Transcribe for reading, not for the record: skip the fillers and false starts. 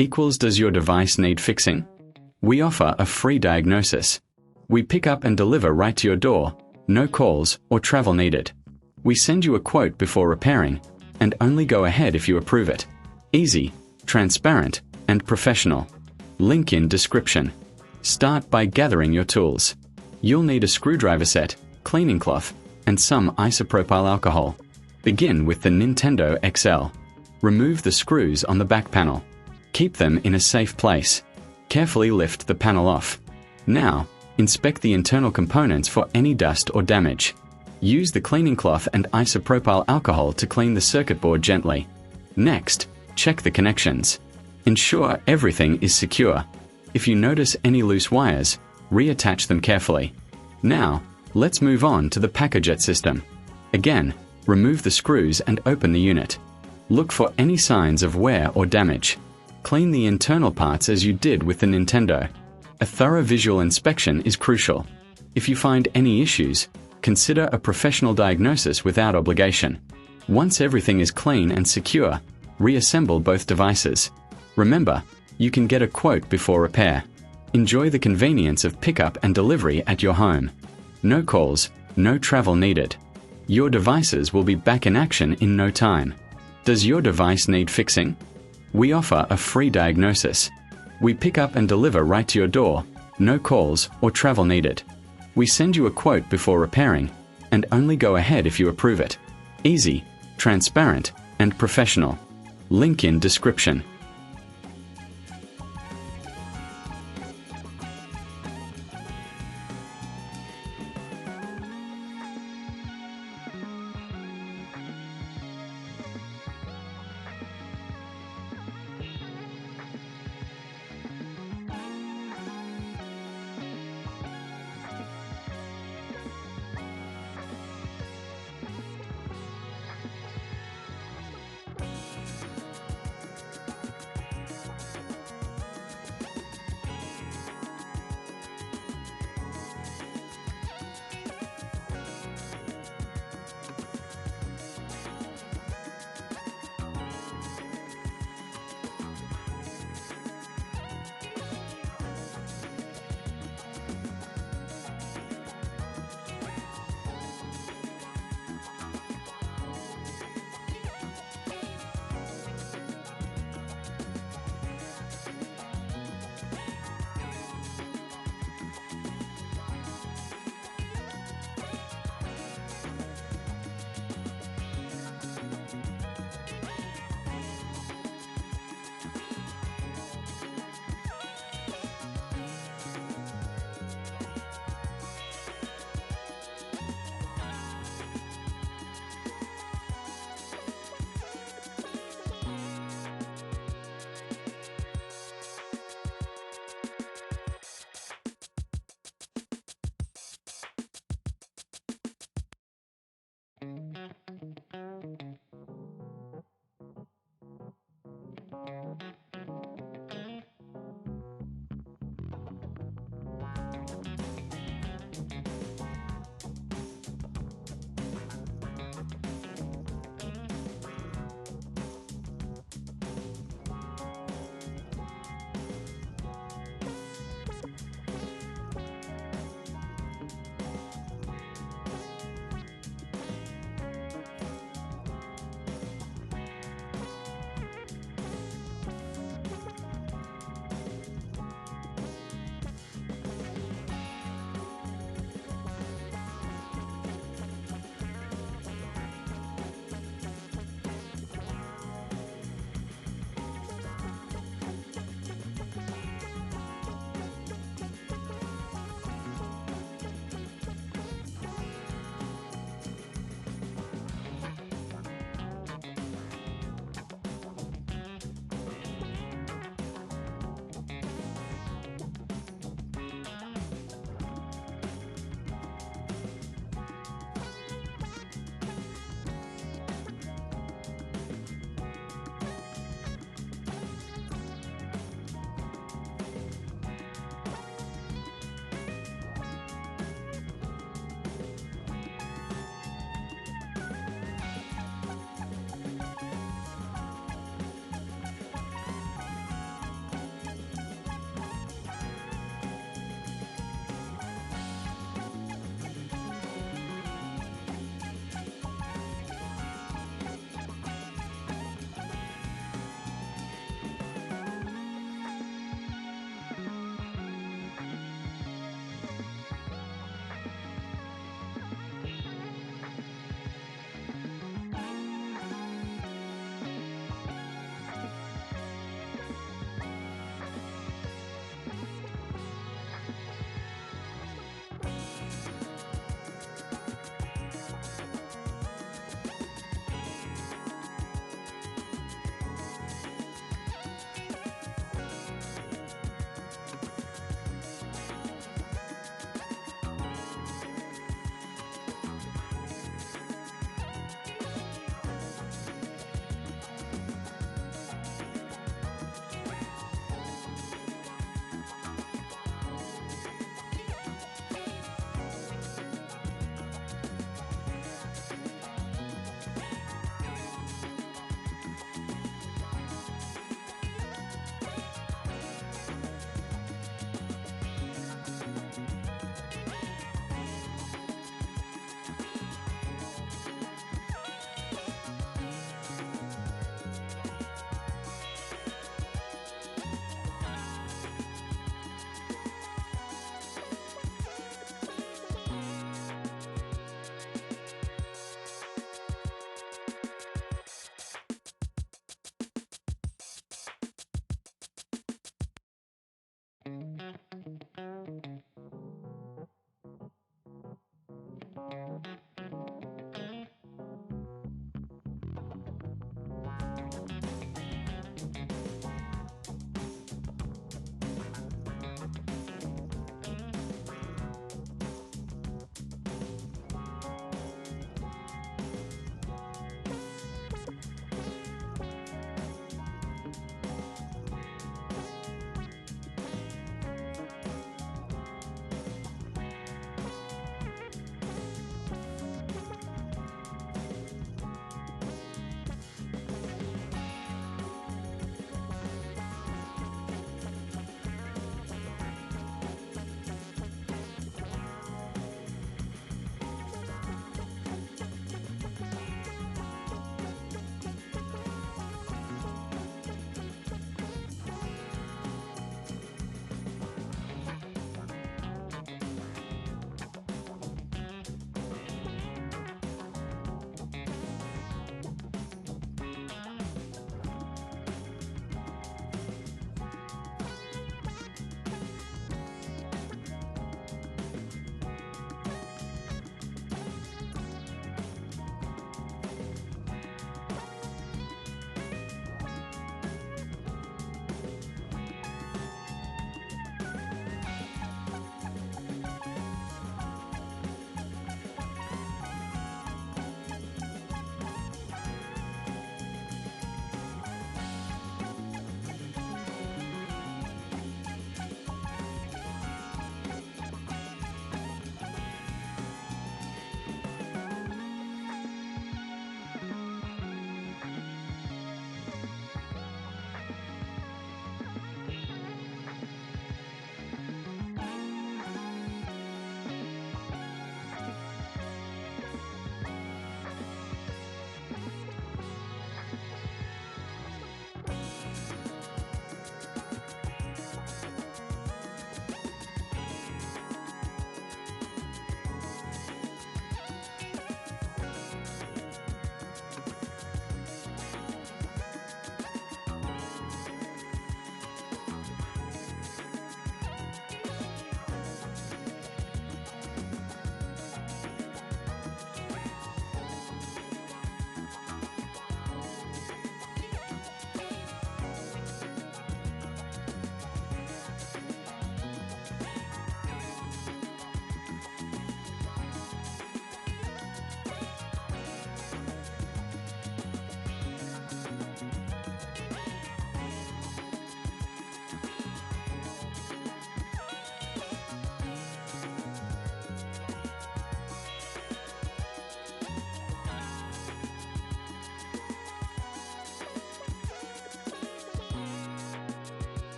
equals does your device need fixing? We offer a free diagnosis. We pick up and deliver right to your door, no calls or travel needed. We send you a quote before repairing, and only go ahead if you approve it. Easy, transparent, and professional. Link in description. Start by gathering your tools. You'll need a screwdriver set, cleaning cloth, and some isopropyl alcohol. Begin with the Nintendo XL. Remove the screws on the back panel. Keep them in a safe place. Carefully lift the panel off. Now, inspect the internal components for any dust or damage. Use the cleaning cloth and isopropyl alcohol to clean the circuit board gently. Next, check the connections. Ensure everything is secure. If you notice any loose wires, reattach them carefully. Now, let's move on to the Pacojet system. Again, remove the screws and open the unit. Look for any signs of wear or damage. Clean the internal parts as you did with the Nintendo. A thorough visual inspection is crucial. If you find any issues, consider a professional diagnosis without obligation. Once everything is clean and secure, reassemble both devices. Remember, you can get a quote before repair. Enjoy the convenience of pickup and delivery at your home. No calls, no travel needed. Your devices will be back in action in no time. Does your device need fixing? We offer a free diagnosis. We pick up and deliver right to your door, no calls or travel needed. We send you a quote before repairing, and only go ahead if you approve it. Easy, transparent, and professional. Link in description.